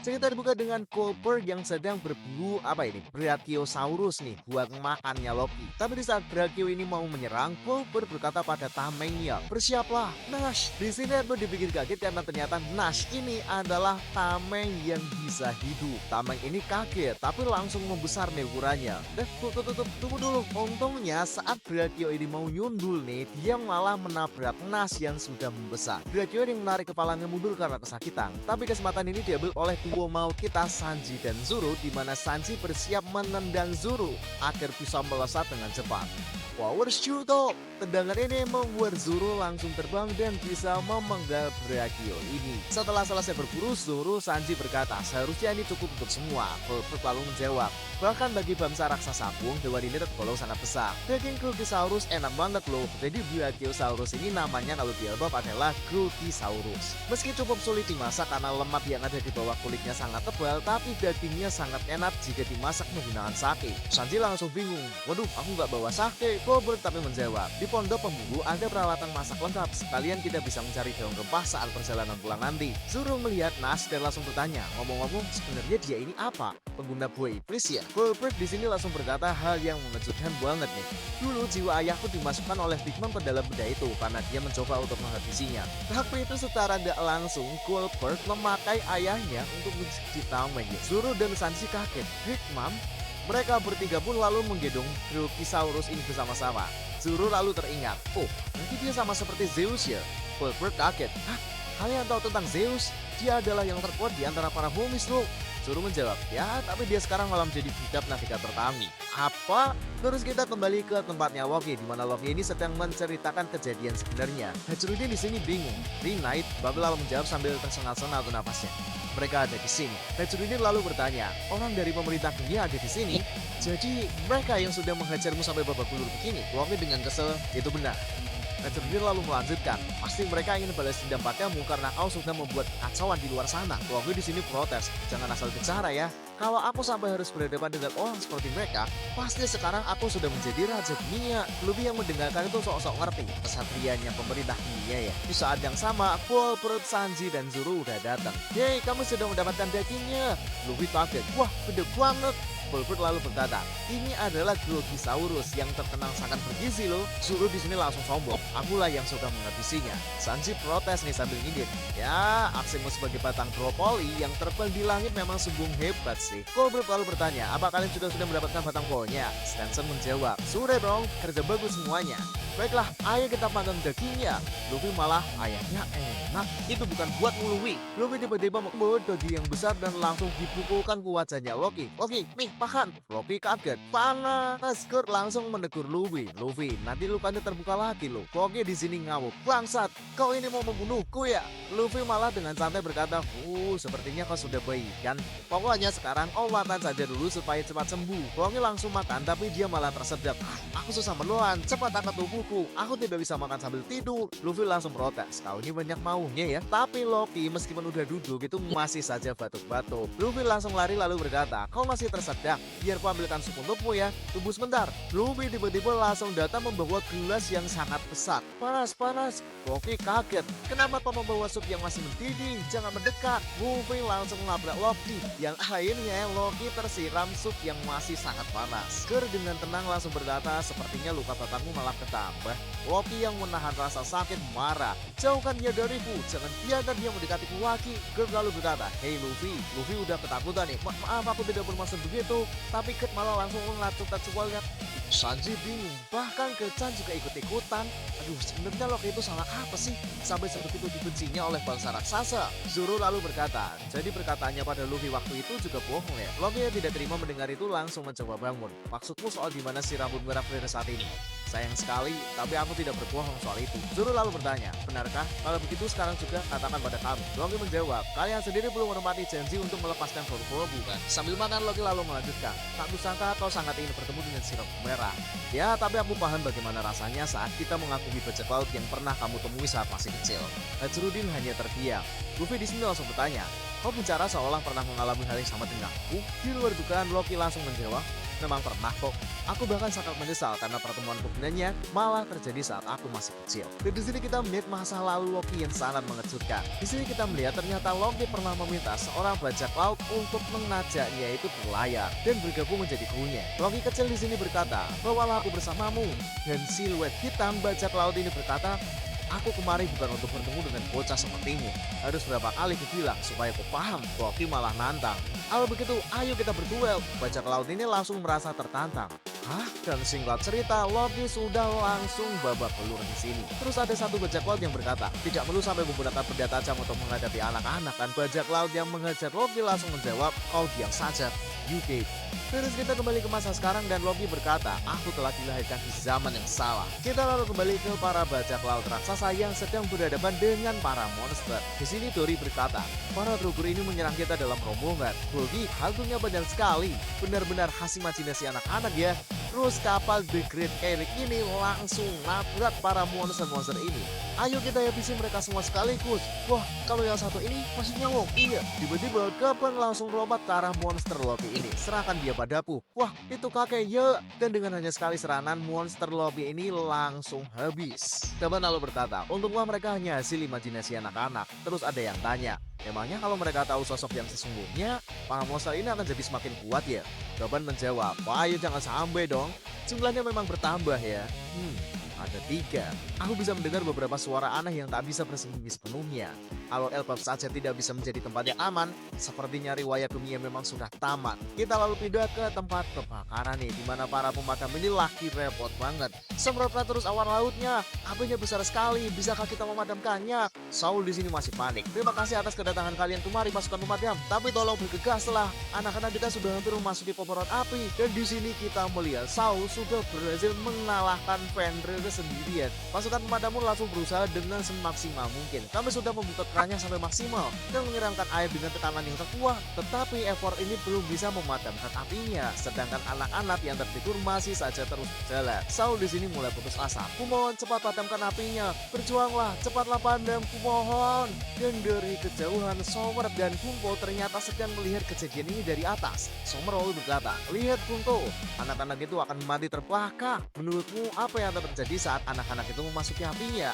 Cerita dibuka dengan Colbert yang sedang berburu Brachiosaurus nih buat makannya Loki. Tapi di saat Brachio ini mau menyerang, Colbert berkata pada tamengnya, "Bersiaplah, Nash." Di sini Edmund dibikin kaget karena ternyata Nash ini adalah tameng yang bisa hidup. Tameng ini kaget tapi langsung membesar nih ukurannya. Tunggu dulu. Untungnya saat Brachio ini mau nyundul nih, dia malah menabrak Nash yang sudah membesar. Brachio ini menarik kepalanya mundur karena kesakitan. Tapi kesempatan ini diambil oleh duo mau kita Sanji dan Zoro, di mana Sanji bersiap menendang Zoro agar bisa melesat dengan cepat. Power Shooto! Tendangan ini membuat Zoro langsung terbang dan bisa memenggal Brachio ini. Setelah selesai berburu, Zoro Sanji berkata, "Seharusnya ini cukup untuk semua." Colbert lalu menjawab, "Bahkan bagi bangsa raksasa pun, hewan ini tergolong sangat besar. Daging Grogisaurus enak banget loh." Jadi Brachiosaurus ini namanya lalu diubah adalah Grogisaurus. Meski cukup sulit dimasak karena lemak yang ada di bawah kulitnya sangat tebal, tapi dagingnya sangat enak jika dimasak menggunakan sake. Sanji langsung bingung, "Waduh, aku nggak bawa sake." Colbert tapi menjawab, "Di pondok pemburu ada peralatan masak lengkap. Sekalian kita bisa mencari daun rempah saat perjalanan pulang nanti." Zoro melihat Nash dan langsung bertanya, "Ngomong-ngomong, sebenarnya dia ini apa? Pengguna buah iblis ya?" Colbert di sini langsung berkata hal yang mengejutkan banget nih. "Dulu jiwa ayahku dimasukkan oleh Big Mom ke dalam benda itu karena dia mencoba untuk menghabisinya." Tapi itu secara tidak langsung Colbert memakai ayahnya untuk menjadi tameng. Zoro dan Sanji kaget. "Big Mom?" Mereka bertiga pun lalu menggendong Grogisaurus ini bersama-sama. Zoro lalu teringat, "Oh, nanti dia sama seperti Zeus ya?" Colbert kaget, "Hah? Kalian tahu tentang Zeus? Dia adalah yang terkuat di antara para homies loh." Zoro menjawab, "Ya, tapi dia sekarang malah menjadi budak navigator kami." Apa? Terus kita kembali ke tempatnya Loki, di mana Loki ini sedang menceritakan kejadian sebenarnya. Hachurudin di sini bingung. Knight Babel lalu menjawab sambil tersengal-sengal ke napasnya. "Mereka ada di sini." Hachurudin lalu bertanya, "Orang dari pemerintah dunia ada di sini? Jadi mereka yang sudah menghajarmu sampai babak belur begini?" Loki dengan kesel, "Itu benar." Hachurudin lalu melanjutkan, "Pasti mereka ingin balas dendam padamu karena kau sudah membuat kacauan di luar sana." Loki di sini protes, "Jangan asal bicara ya. Kalau aku sampai harus berhadapan dengan orang seperti mereka, pasti sekarang aku sudah menjadi raja dunia." Luffy yang mendengarkan itu sok-sok ngerti kesatrianya pemerintah dunia ya. Di saat yang sama, Colbert, Sanji, dan Zoro udah datang. "Yeay, kamu sudah mendapatkan dagingnya." Luffy kaget, "Wah, gede banget." Colbert lalu berkata, "Ini adalah Grogisaurus yang terkenal sangat bergizi loh." Zoro di sini langsung sombong, "Akulah yang suka menghabisinya." Sanji protes nih sambil nyindir, "Ya, aksimu sebagai batang brokoli yang terbang di langit memang sungguh hebat sih." Colbert lalu bertanya, "Apa kalian sudah mendapatkan batang pohonnya?" Stanson menjawab, "Sudah dong, kerja bagus semuanya." "Baiklah, ayo kita panggang dagingnya." Luffy malah, "Ayahnya enak, itu bukan buatmu Luffy." Luffy tiba-tiba membawa daging yang besar dan langsung dipukulkan ke wajahnya Loki. "Loki, nih makan." Loki kaget, "Panas." Kurt langsung menegur Luffy, "Luffy, nanti lukanya terbuka lagi loh." Loki di sini ngamuk, "Bangsat, kau ini mau membunuhku ya?" Luffy malah dengan santai berkata, Sepertinya kau sudah baik kan? Pokoknya sekarang kau makan saja dulu supaya cepat sembuh." Loki langsung makan tapi dia malah tersedak, "Aku susah menelan, cepat angkat tubuhku, aku tidak bisa makan sambil tidur." Luffy langsung protes, "Kau ini banyak maunya ya." Tapi Loki meskipun udah duduk itu masih saja batuk-batuk. Luffy langsung lari lalu berkata, "Kau masih tersedak, biar ku ambilkan sup untukmu ya, tunggu sebentar." Luffy tiba-tiba langsung datang membawa gelas yang sangat besar. "Panas." Loki kaget, "Kenapa kau membawa sup yang masih mendidih? Jangan mendekat." Luffy langsung melabrak Loki, yang akhirnya Loki tersiram sup yang masih sangat panas. Ger dengan tenang langsung berkata, "Sepertinya luka bakarmu malah ketambah." Loki yang menahan rasa sakit marah, "Jauhkan dia dariku, jangan biarkan dia mendekatiku lagi." Ger lalu berkata, "Hei Luffy udah ketakutan nih. Maaf, aku tidak bermaksud begitu." Tapi Ger malah langsung melacak seksualnya. Sanji bingung, bahkan Gerchan juga ikut-ikutan. Aduh, sebenarnya Loki itu salah apa sih? Sampai seperti itu dibencinya oleh bangsa raksasa. Zoro lalu berkata, "Jadi perkataannya pada Luffy waktu itu juga bohong ya?" Loki yang tidak terima mendengar itu langsung mencoba bangun. "Maksudmu soal dimana si rambut merah Flair saat ini?" "Sayang sekali, tapi aku tidak berbohong soal itu." Zoro lalu bertanya, "Benarkah? Kalau begitu sekarang juga katakan pada kami." Loki menjawab, "Kalian sendiri belum menepati janji untuk melepaskan Boruto bukan?" Sambil makan Loki lalu melanjutkan, "Tak kusangka kau sangat ingin bertemu dengan si rambut merah. Ya, tapi aku paham bagaimana rasanya saat kita mengagumi bajak laut yang pernah kamu temui saat masih kecil." Hachurudin hanya terdiam. Luffy di sini langsung bertanya, "Kau bicara seolah pernah mengalami hal yang sama denganku?" Di luar dugaan Loki langsung menjawab, Memang pernah kok. Aku bahkan sangat menyesal karena pertemuanku dengannya malah terjadi saat aku masih kecil. Dan di sini kita melihat masa lalu Loki yang sangat mengejutkan. Di sini kita melihat ternyata Loki pernah meminta seorang bajak laut untuk mengajaknya itu berlayar dan bergabung menjadi krunya. Loki kecil di sini berkata, "Bawalah aku bersamamu." Dan siluet hitam bajak laut ini berkata, "Aku kemari bukan untuk bertemu dengan bocah sepertimu. Harus berapa kali kubilang supaya kau paham." Loki malah nantang. Kalau begitu, ayo kita berduel. Bajak laut ini langsung merasa tertantang. Hah? Dan singkat cerita, Loki sudah langsung babak belur di sini. Terus ada satu bajak laut yang berkata, tidak perlu sampai menggunakan benda tajam untuk menghadapi anak-anak. Dan bajak laut yang mengejar Loki langsung menjawab, "Kau diam saja, you did." Terus kita kembali ke masa sekarang dan Loki berkata, "Aku telah dilahirkan di zaman yang salah." Kita lalu kembali ke para bajak laut raksasa yang sedang berhadapan dengan para monster. Di sini Dory berkata, "Para Drogur ini menyerang kita dalam rombongan. Loki, hantunya banyak sekali. Benar-benar khas imajinasi anak-anak ya." Terus kapal The Great Eric ini langsung nabrak para monster-monster ini. "Ayo kita habisi mereka semua sekaligus." Wah, kalau yang satu ini masih nyawok. Iya, tiba-tiba kapal langsung lompat ke arah monster Loki ini. Serahkan dia padaku. Wah, itu kakek ya. Dan dengan hanya sekali serangan, monster Loki ini langsung habis. Teman lalu berkata, untunglah mereka hanya hasil imajinasi anak-anak. Terus ada yang tanya, emangnya kalau mereka tahu sosok yang sesungguhnya, para monster ini akan jadi semakin kuat ya? Gaban menjawab, "Ayo jangan sampai dong. Jumlahnya memang bertambah ya." Ada 3. Aku bisa mendengar beberapa suara aneh yang tak bisa bersembunyi sepenuhnya. Kalau Elbaf saja tidak bisa menjadi tempat yang aman, sepertinya riwayat dunia memang sudah tamat. Kita lalu pindah ke tempat kebakaran nih, di mana para pemadam ini lagi repot banget. Semprotlah terus awan lautnya, apinya besar sekali, bisakah kita memadamkannya? Saul di sini masih panik. "Terima kasih atas kedatangan kalian kemari pasukan pemadam, tapi tolong bergegaslah. Anak-anak kita sudah hampir memasuki kobaran api." Dan di sini kita melihat Saul sudah berhasil mengalahkan Fenrir sendirian. Pasukan pemadam pun langsung berusaha dengan semaksimal mungkin. Kami sudah membuka kerannya sampai maksimal dan menyiramkan air dengan tekanan yang terkuat, tetapi effort ini belum bisa memadamkan apinya. Sedangkan anak-anak yang tertidur masih saja terus berjalan. Saul di sini mulai putus asa. "Kumohon cepat padamkan apinya. Berjuanglah, cepatlah padam, kumohon." Dan dari kejauhan Somer dan Kunto ternyata sedang melihat kejadian ini dari atas. Somer lalu berkata, "Lihat Kunto, anak-anak itu akan mati terbakar. Menurutmu apa yang akan terjadi saat anak-anak itu memasuki apinya?"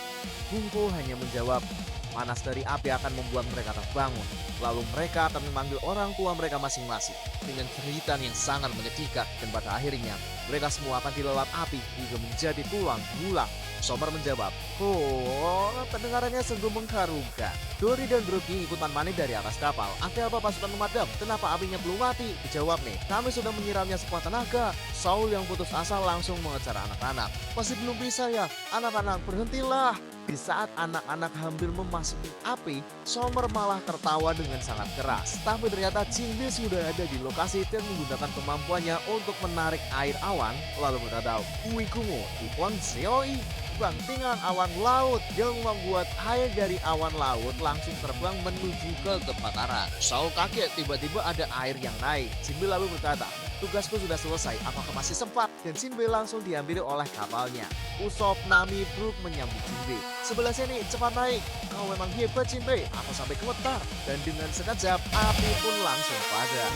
Kunto hanya menjawab, "Panas dari api akan membuat mereka terbangun. Lalu mereka akan memanggil orang tua mereka masing-masing dengan jeritan yang sangat menyedihkan. Dan pada akhirnya mereka semua akan dilalap api hingga menjadi tulang belulang." Somer menjawab, "Oh, pendengarannya sungguh mengharumkan." Dory dan Brookie ikutan panik dari atas kapal. "Ada apa pasukan pemadam? Kenapa apinya belum mati?" Dijawab nih, "Kami sudah menyiramnya sekuat tenaga." Saul yang putus asa langsung mengejar anak-anak. "Masih belum bisa ya? Anak-anak, berhentilah." Di saat anak-anak hampir memasuki api, Somer malah tertawa dengan sangat keras. Tapi ternyata Jinbe sudah ada di lokasi dan menggunakan kemampuannya untuk menarik air awan, lalu berkata, "Wikumo, Ipon Seoi." Bantingan awan laut yang membuat air dari awan laut langsung terbang menuju ke tempat arah. Saul kaget, tiba-tiba ada air yang naik. Jinbe lalu berkata, "Tugasku sudah selesai, apakah masih sempat?" Dan Jinbe langsung diambil oleh kapalnya. Usopp, Nami, Brook menyambut Jinbe. "Sebelah sini, cepat naik. Kau memang hebat Jinbe, aku sampai gemetar." Dan dengan sekejap, api pun langsung padam.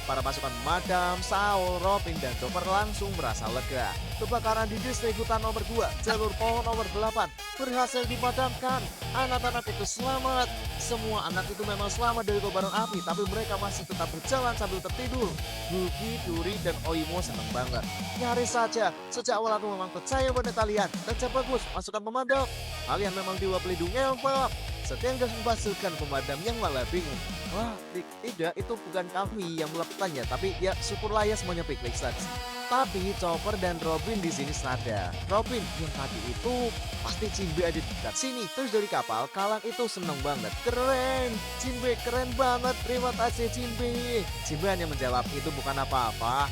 Para pasukan pemadam, Saul, Robin, dan Chopper langsung merasa lega. Kebakaran di distrik hutan nomor 2, jalur pohon nomor 8, berhasil dipadamkan. Anak-anak itu selamat. Semua anak itu memang selamat dari kobaran api, tapi mereka masih tetap berjalan sambil tertidur. Bugi, Duri, dan Oimo senang banget. "Nyaris saja, sejak awal aku memang percaya pada kalian. Kerja bagus, pasukan pemadam. Kalian memang dewa pelindung Elbaf." Setengah membasuhkan pemadam yang malah bingung. "Wah, tidak, itu bukan kami yang melakukannya, tapi ya syukurlah ya semuanya baik-baik saja." Tapi Chopper dan Robin di sini sadar. Robin, yang tadi itu pasti Jinbe ada di dekat sini. Terus dari kapal, Kalang itu seneng banget. "Keren, Jinbe keren banget, terima kasih Jinbe." Jinbe hanya menjawab, "Itu bukan apa-apa."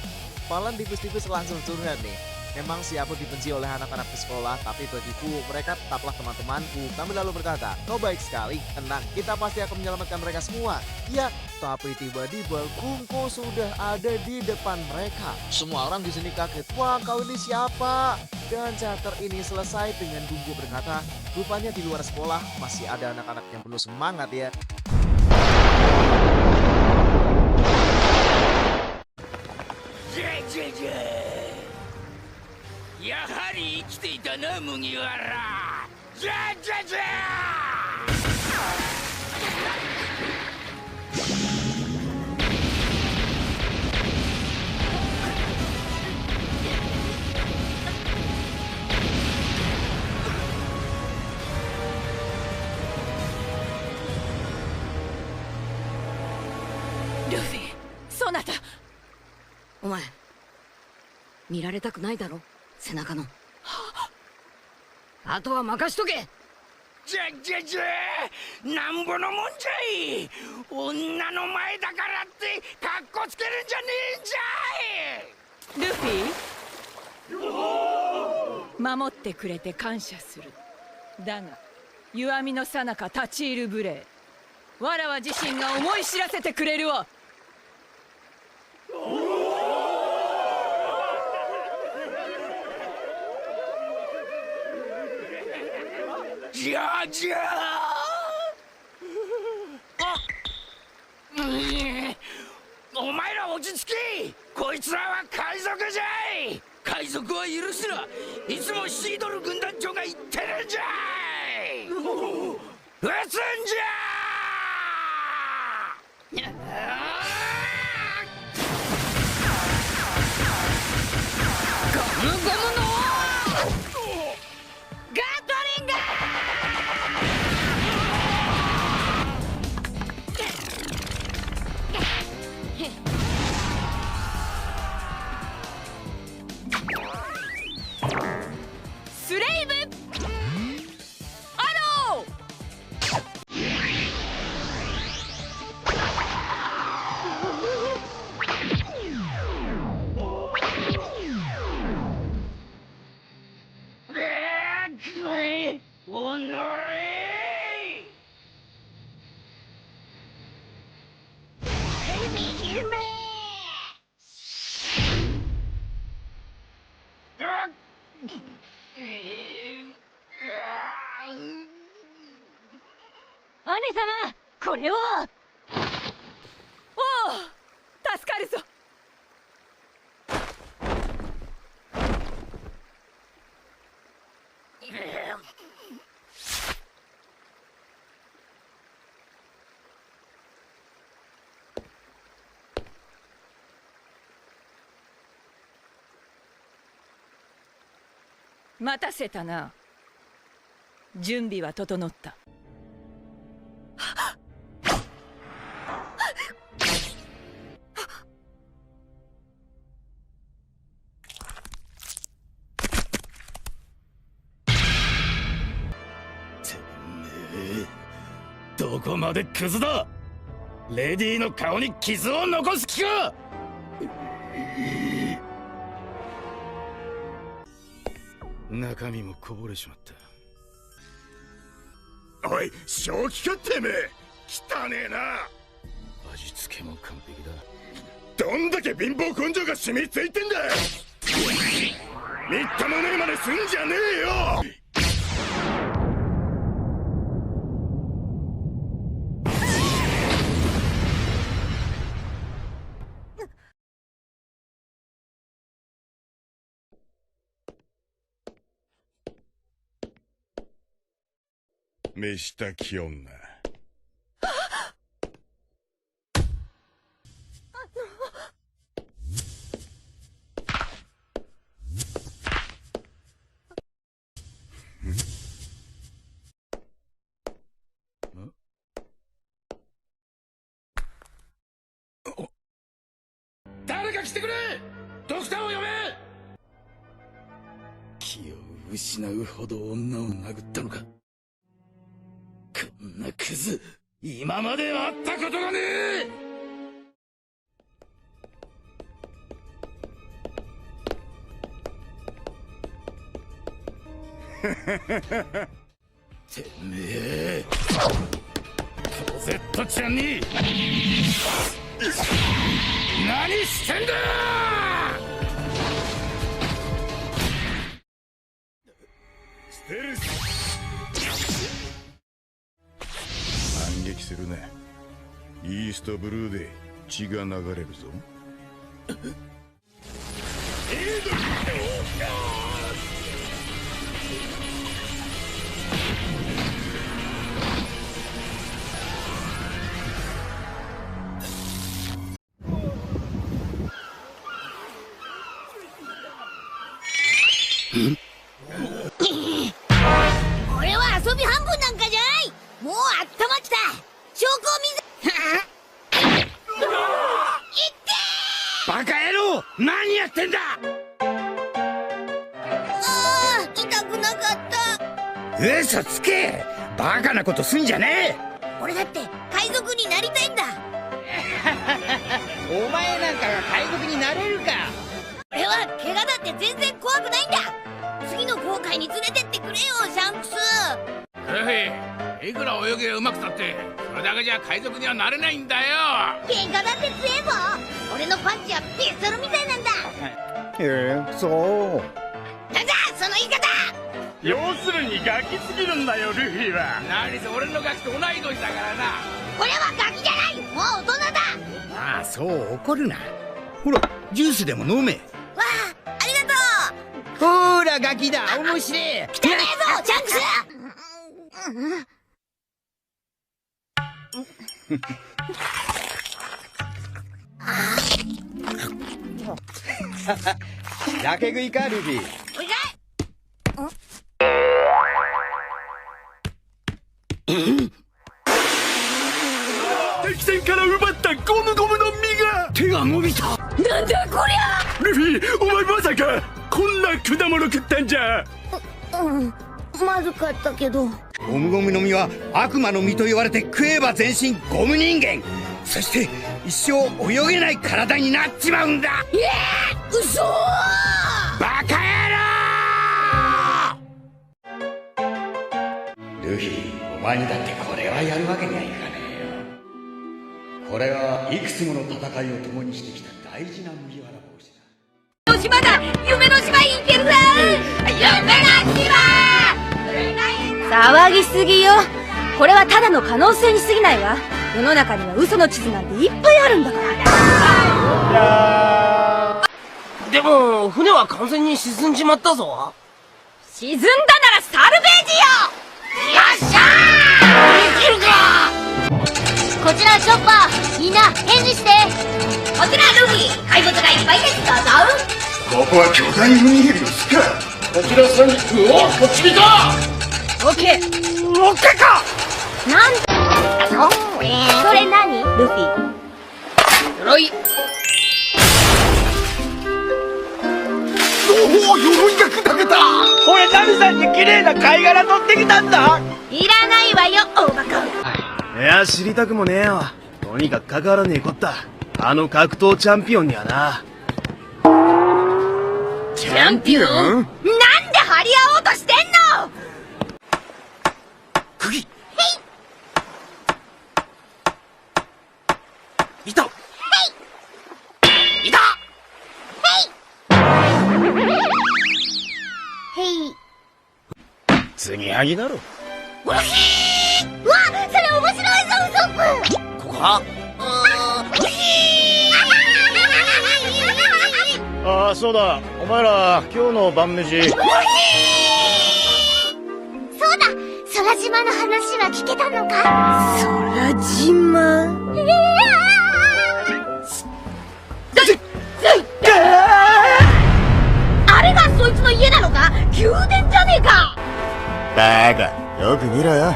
Falan tipis-tipis langsung curhat nih. "Memang si aku dibenci oleh anak-anak di sekolah, tapi bagiku mereka tetaplah teman-temanku." Kami lalu berkata, "Kau baik sekali, tenang, kita pasti akan menyelamatkan mereka semua." Ya, tapi tiba-tiba Kunko sudah ada di depan mereka. Semua orang di sini kaget. "Wah, kau ini siapa?" Dan chapter ini selesai dengan Gunggu berkata, rupanya di luar sekolah masih ada anak-anak yang penuh semangat ya. やはり生きていたな麦わら。じゃじゃじゃルフィ、そなた。お前見られたくないだろ、背中の。あとは任しとけ。じゃじゃじゃなんぼのもんじゃい。女の前だからってカッコつけるんじゃねえんじゃい。ルフィ、守ってくれて感謝する。だが弱みの最中立ち入る無礼。わらわ自身が思い知らせてくれるわ。じゃあじゃあお前ら落ち着け。こいつらは海賊じゃい。海賊は許すな。いつもシードル軍団長が言ってるんじゃい。撃つんじゃ。ゴムゴムのガトリング。スレイブアロおのれ。姉様、これは。おお、助かるぞ。待たせたな。準備は整った。どこまでクズだ。レディーの顔に傷を残す気か。中身もこぼれしまった。おい、正気かてめえ。汚ねえな。味付けも完璧だ。どんだけ貧乏根性が染みついてんだ。みっともねえまですんじゃねえよ。目下気女。誰か来てくれ。ドクターを呼べ。気を失うほど女を殴ったのか。こんなクズ、今まで会ったことがねえ。てめえ、コゼットちゃんに何してんだ。ステルス反撃するな。イーストブルーで血が流れるぞ。俺は遊び半分なんかじゃない。もうあったまった。証拠を見せバカ野郎、何やってんだ。あー痛くなかった。嘘つけ。バカなことすんじゃね俺だって海賊になりたいんだ。え。お前なんかが海賊になれるか。俺は怪我だって全然怖くないんだ。次の航海に連れてってくれよ、シャンクス。いくら泳ぎがうまくたってそれだけじゃ海賊にはなれないんだよ。喧嘩だって強えぞ。俺のパンチはピストルみたいなんだ。そう。なんだその言い方。要するにガキすぎるんだよルフィは。何せ俺のガキと同い年だからな。これはガキじゃない、もう大人だ。ああ、そう怒るな。ほら、ジュースでも飲め。わあ、ありがとほらガキだ、面白え。う。汚ねえぞシャンクス。やけ食いかルフィ。おいか敵戦から奪ったゴムゴムの実が。手が伸びた。なんだこりゃ。ルフィ、お前まさかこんな果物食ったんじゃ。まずかったけど。ゴムゴムの実は悪魔の実と言われて食えば全身ゴム人間。そして一生泳げない体になっちまうんだ。嘘。バカ野郎。ルフィ、お前にだってこれはやるわけにはいかねえよ。これはいくつもの戦いを共にしてきた大事な麦わら帽子だ。の島だ。夢の島に行けるぞ。夢の島。騒ぎすぎよ。これはただの可能性に過ぎないわ。世の中には嘘の地図なんていっぱいあるんだから。でも船は完全に沈んじまったぞ。沈んだならサルベージよ。よっしゃー。できるか。こちらチョッパー、みんな返事して。こちらルフィ、怪物がいっぱいです。どうぞ。ここは巨大ウニヘビの巣か。こちらサニックをこっち見た。オッケー。オッケーか。なんそれ何ルフィ。ロイ。おお、鎧が砕けた。俺ナミさんに綺麗な貝殻取ってきたんだ。いらないわよ、大バカ。いや、知りたくもねえよ。とにかく関わらねえこった。あの格闘チャンピオンにはな。チャンピオン？なんで張り合おうとしてんの。釘。いた。いた。へい。継ぎはぎだろ。うわ、それ面白いぞ、ウソップ。ここはああ、そうだ。お前ら、今日の晩飯。そうだ、空島の話は聞けたのか。空島。あれがそいつの家なのか。宮殿じゃねえか。バカ、よく見ろよ。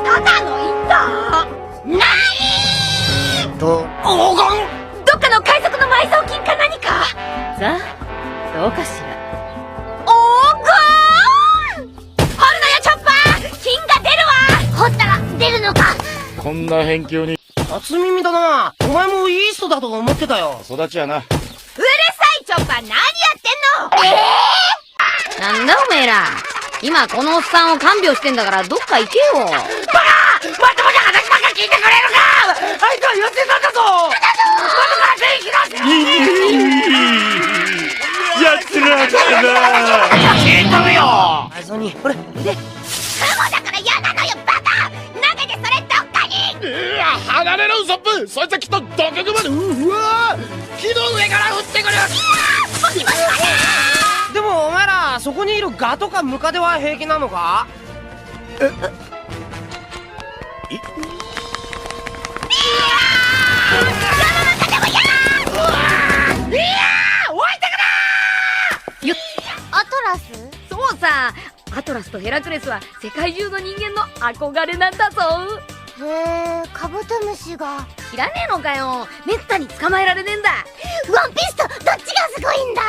ただの糸。なにと、黄金。どっかの海賊の埋蔵金か何か。さあ、どうかしら。黄金。掘るのよチョッパー。金が出るわ。掘ったら出るのか。こんな辺境に初耳だな。お前もイーストだと思ってたよ。育ちやな。うるさいチョッパー、何やってんの。なんだおめえら。今このおっさんを看病してんだからどっか行けよ。バカ！まともに話ばっか聞いてくれるか。あいつは言ってたんだぞ。窓から手引き出せ。前蔵にほれで雲だから嫌なのよバカ。投げてそれどっかに。うわ離れろウソップ、そいつはきっと毒熊で。うわ木の上から降ってくる。でもお前らそこにいるガとかムカデは平気なのか？アトラス？そうさ、アトラスとヘラクレスは世界中の人間の憧れなんだぞ。へえ、カブトムシが。知らねえのかよ。めったに捕まえられねえんだ。ワンピースとどっちがすごいんだ？